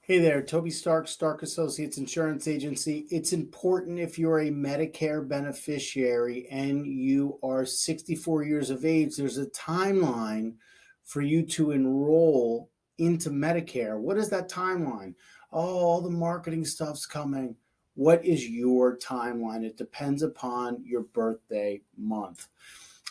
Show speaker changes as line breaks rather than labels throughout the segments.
Hey there, Toby Stark, Stark Associates Insurance Agency. It's important if you're a Medicare beneficiary and you are 64 years of age, there's a timeline for you to enroll into Medicare. What is that timeline? Oh, all the marketing stuff's coming. What is your timeline? It depends upon your birthday month.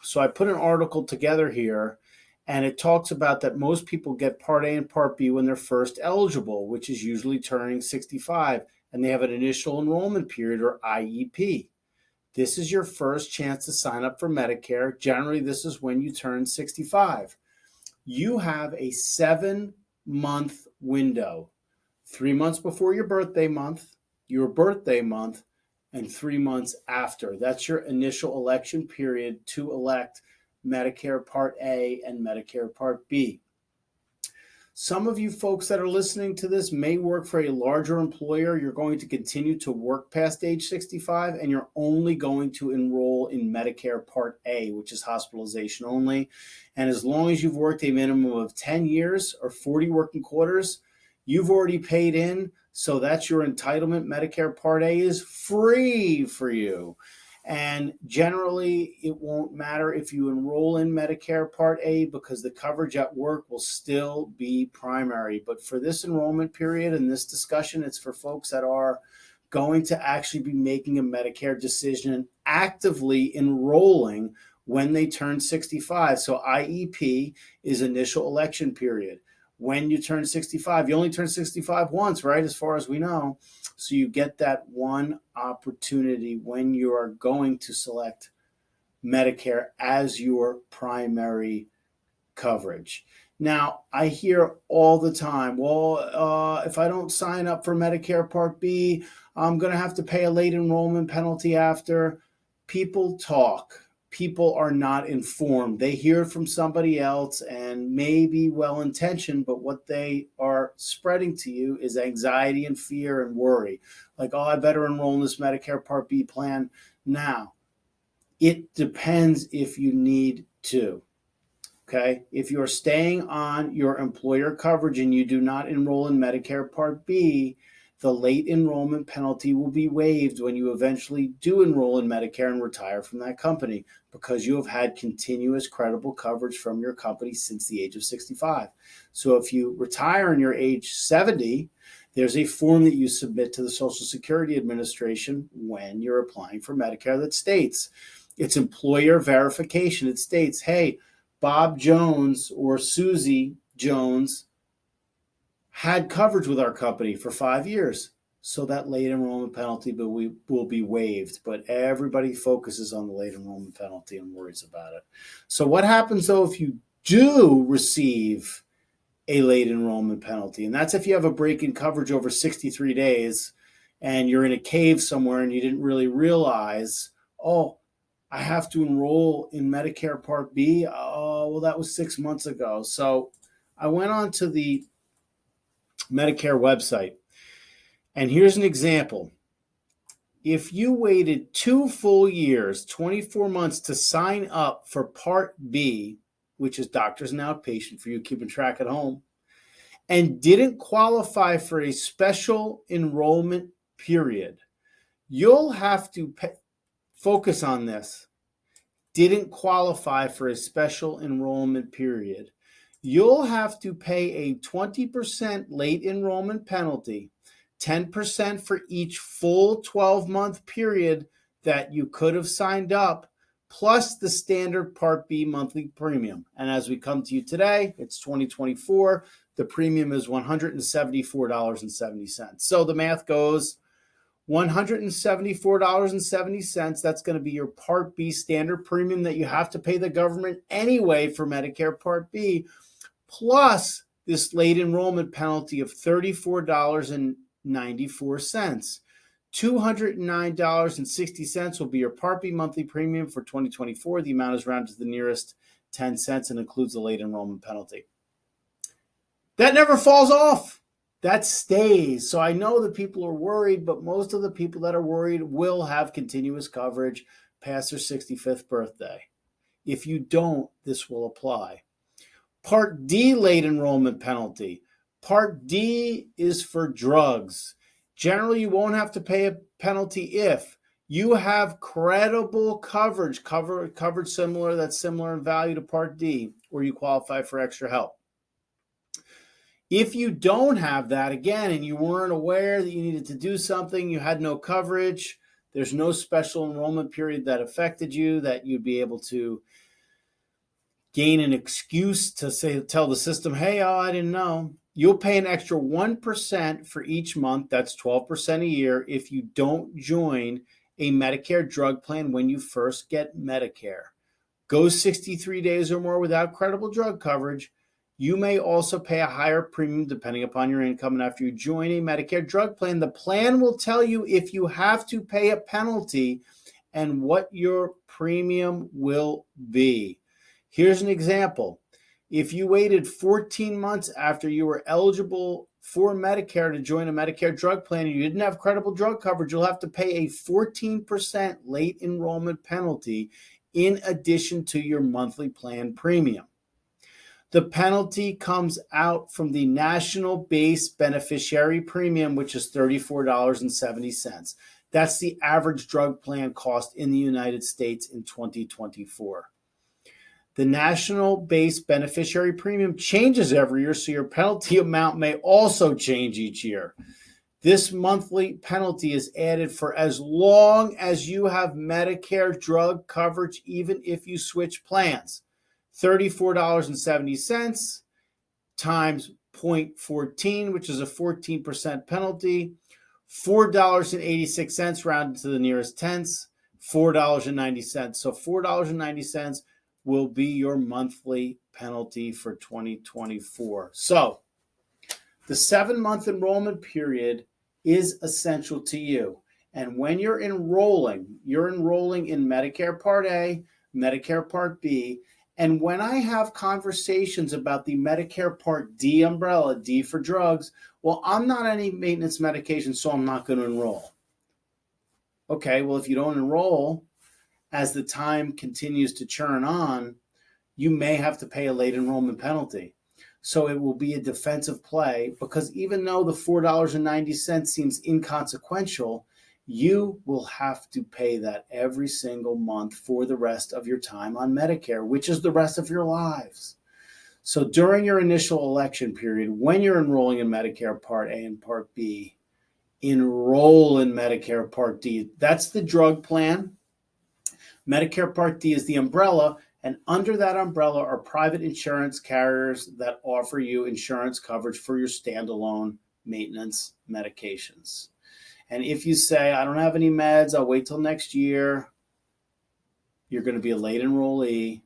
So I put an article together here, and it talks about that most people get Part A and Part B when they're first eligible, which is usually turning 65, and they have an initial enrollment period, or IEP. This is your first chance to sign up for Medicare. Generally, this is when you turn 65. You have a 7-month window, 3 months before your birthday month, and 3 months after. That's your initial election period to elect Medicare Part A and Medicare Part B. Some of you folks that are listening to this may work for a larger employer. You're going to continue to work past age 65, and you're only going to enroll in Medicare Part A, which is hospitalization only. And as long as you've worked a minimum of 10 years or 40 working quarters, you've already paid in, so that's your entitlement. Medicare Part A is free for you. And generally, it won't matter if you enroll in Medicare Part A because the coverage at work will still be primary. But for this enrollment period and this discussion, it's for folks that are going to actually be making a Medicare decision and actively enrolling when they turn 65. So IEP is initial election period. When you turn 65, you only turn 65 once, right? As far as we know. So you get that one opportunity when you are going to select Medicare as your primary coverage. Now, I hear all the time, well, if I don't sign up for Medicare Part B, I'm going to have to pay a late enrollment penalty after. People talk. People are not informed. They hear it from somebody else and may be well-intentioned, but what they are spreading to you is anxiety and fear and worry. Like, oh, I better enroll in this Medicare Part B plan now. It depends if you need to. Okay, if you're staying on your employer coverage and you do not enroll in Medicare Part B, the late enrollment penalty will be waived when you eventually do enroll in Medicare and retire from that company, because you have had continuous credible coverage from your company since the age of 65. So if you retire and you're age 70, there's a form that you submit to the Social Security Administration when you're applying for Medicare that states, it's employer verification. It states, hey, Bob Jones or Susie Jones had coverage with our company for 5 years. So that late enrollment penalty will be waived. But everybody focuses on the late enrollment penalty and worries about it. So what happens, though, if you do receive a late enrollment penalty? And that's if you have a break in coverage over 63 days and you're in a cave somewhere and you didn't really realize, oh, I have to enroll in Medicare Part B. Oh, well, that was 6 months ago. So I went on to the Medicare website, and here's an example. If you waited 2 full years, 24 months to sign up for Part B, which is doctors and outpatient for you keeping track at home, and didn't qualify for a special enrollment period, you'll have to focus on this. Didn't qualify for a special enrollment period. You'll have to pay a 20% late enrollment penalty, 10% for each full 12-month period that you could have signed up, plus the standard Part B monthly premium. And as we come to you today, it's 2024, the premium is $174.70. So the math goes $174.70. That's going to be your Part B standard premium that you have to pay the government anyway for Medicare Part B, plus this late enrollment penalty of $34.94. $209.60 will be your Part B monthly premium for 2024. The amount is rounded to the nearest 10 cents and includes the late enrollment penalty. That never falls off. That stays. So I know that people are worried, but most of the people that are worried will have continuous coverage past their 65th birthday. If you don't, this will apply. Part D late enrollment penalty. Part D is for drugs. Generally, you won't have to pay a penalty if you have credible coverage similar that's similar in value to Part D, or you qualify for extra help. If you don't have that, again, and you weren't aware that you needed to do something, you had no coverage, there's no special enrollment period that affected you that you'd be able to gain an excuse to tell the system, hey, I didn't know. You'll pay an extra 1% for each month. That's 12% a year if you don't join a Medicare drug plan when you first get Medicare. Go 63 days or more without credible drug coverage. You may also pay a higher premium depending upon your income. And after you join a Medicare drug plan, the plan will tell you if you have to pay a penalty and what your premium will be. Here's an example. If you waited 14 months after you were eligible for Medicare to join a Medicare drug plan and you didn't have credible drug coverage, you'll have to pay a 14% late enrollment penalty in addition to your monthly plan premium. The penalty comes out from the national base beneficiary premium, which is $34.70. That's the average drug plan cost in the United States in 2024. The national base beneficiary premium changes every year, so your penalty amount may also change each year. This monthly penalty is added for as long as you have Medicare drug coverage, even if you switch plans. $34.70 times 0.14, which is a 14% penalty, $4.86 rounded to the nearest tenths, $4.90. So $4.90 will be your monthly penalty for 2024. So the 7-month enrollment period is essential to you. And when you're enrolling in Medicare Part A, Medicare Part B, and when I have conversations about the Medicare Part D umbrella, D for drugs, well, I'm not any maintenance medication, so I'm not going to enroll. Okay, well, if you don't enroll, as the time continues to churn on, you may have to pay a late enrollment penalty. So it will be a defensive play because even though the $4.90 seems inconsequential, you will have to pay that every single month for the rest of your time on Medicare, which is the rest of your lives. So during your initial election period, when you're enrolling in Medicare Part A and Part B, enroll in Medicare Part D. That's the drug plan. Medicare Part D is the umbrella, and under that umbrella are private insurance carriers that offer you insurance coverage for your standalone maintenance medications. And if you say, I don't have any meds, I'll wait till next year, you're going to be a late enrollee.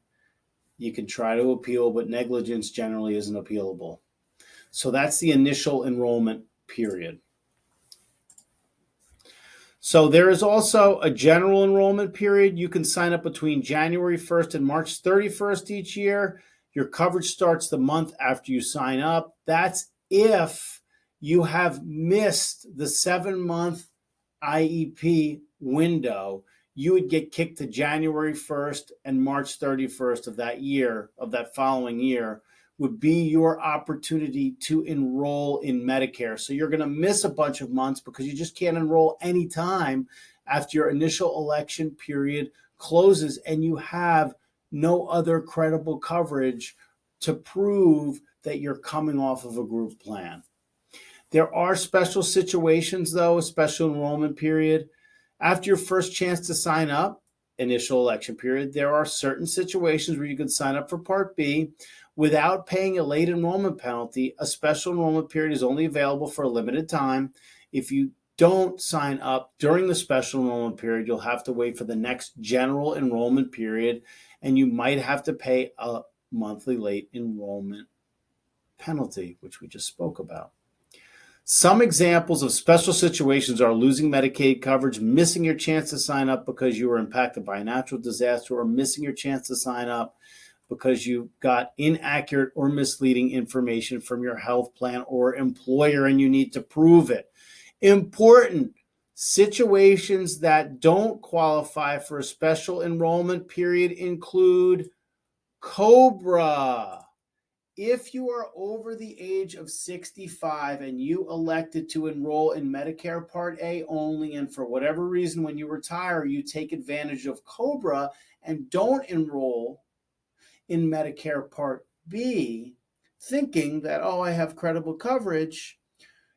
You can try to appeal, but negligence generally isn't appealable. So that's the initial enrollment period. So there is also a general enrollment period. You can sign up between January 1st and March 31st each year. Your coverage starts the month after you sign up. That's if you have missed the 7-month IEP window. You would get kicked to January 1st and March 31st of that year, of that following year, would be your opportunity to enroll in Medicare. So you're going to miss a bunch of months because you just can't enroll anytime after your initial election period closes and you have no other credible coverage to prove that you're coming off of a group plan. There are special situations, though, a special enrollment period. After your first chance to sign up, initial election period, there are certain situations where you can sign up for Part B without paying a late enrollment penalty. A special enrollment period is only available for a limited time. If you don't sign up during the special enrollment period, you'll have to wait for the next general enrollment period, and you might have to pay a monthly late enrollment penalty, which we just spoke about. Some examples of special situations are losing Medicaid coverage, missing your chance to sign up because you were impacted by a natural disaster, or missing your chance to sign up because you got inaccurate or misleading information from your health plan or employer and you need to prove it. Important situations that don't qualify for a special enrollment period include COBRA, if you are over the age of 65 and you elected to enroll in Medicare Part A only, and for whatever reason, when you retire, you take advantage of COBRA and don't enroll in Medicare Part B, thinking that, oh, I have credible coverage,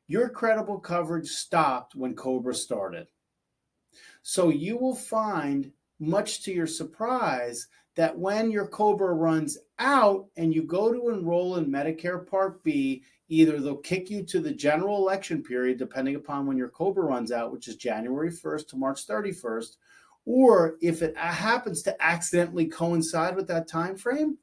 your credible coverage stopped when COBRA started. So you will find, much to your surprise, that when your COBRA runs out and you go to enroll in Medicare Part B, either they'll kick you to the general election period, depending upon when your COBRA runs out, which is January 1st to March 31st, or if it happens to accidentally coincide with that time frame,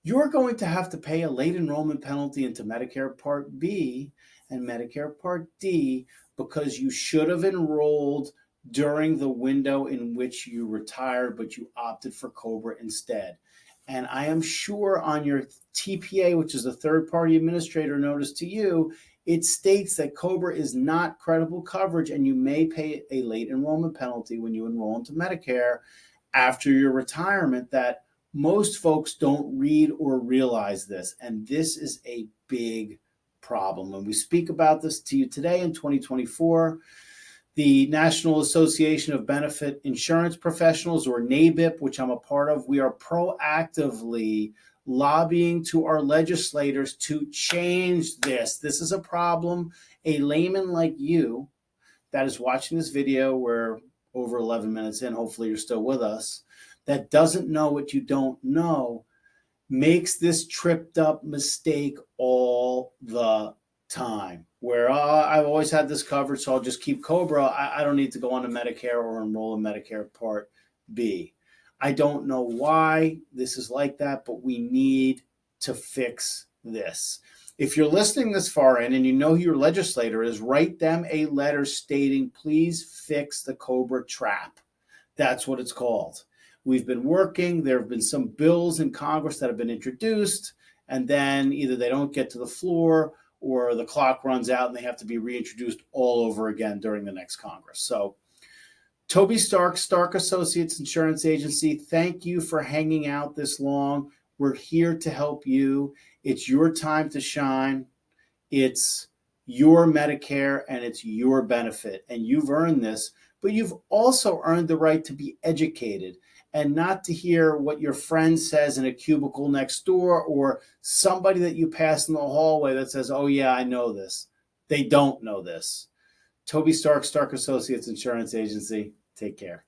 you're going to have to pay a late enrollment penalty into Medicare Part B and Medicare Part D because you should have enrolled during the window in which you retired, but you opted for COBRA instead. And I am sure on your TPA, which is a third-party administrator notice to you, it states that COBRA is not credible coverage and you may pay a late enrollment penalty when you enroll into Medicare after your retirement. That most folks don't read or realize this, and this is a big problem. When we speak about this to you today in 2024, the National Association of Benefit Insurance Professionals, or NABIP, which I'm a part of, we are proactively lobbying to our legislators to change this. This is a problem. A layman like you that is watching this video, we're over 11 minutes in, hopefully you're still with us, that doesn't know what you don't know, makes this tripped up mistake all the time, where I've always had this covered, so I'll just keep COBRA. I don't need to go on to Medicare or enroll in Medicare Part B. I don't know why this is like that, but we need to fix this. If you're listening this far in and you know who your legislator is, write them a letter stating, please fix the COBRA trap. That's what it's called. We've been working. There have been some bills in Congress that have been introduced, and then either they don't get to the floor or the clock runs out and they have to be reintroduced all over again during the next Congress. So Toby Stark, Stark Associates Insurance Agency, thank you for hanging out this long. We're here to help you. It's your time to shine. It's your Medicare and it's your benefit, and you've earned this, but you've also earned the right to be educated and not to hear what your friend says in a cubicle next door or somebody that you pass in the hallway that says, oh yeah, I know this. They don't know this. Toby Stark, Stark Associates Insurance Agency. Take care.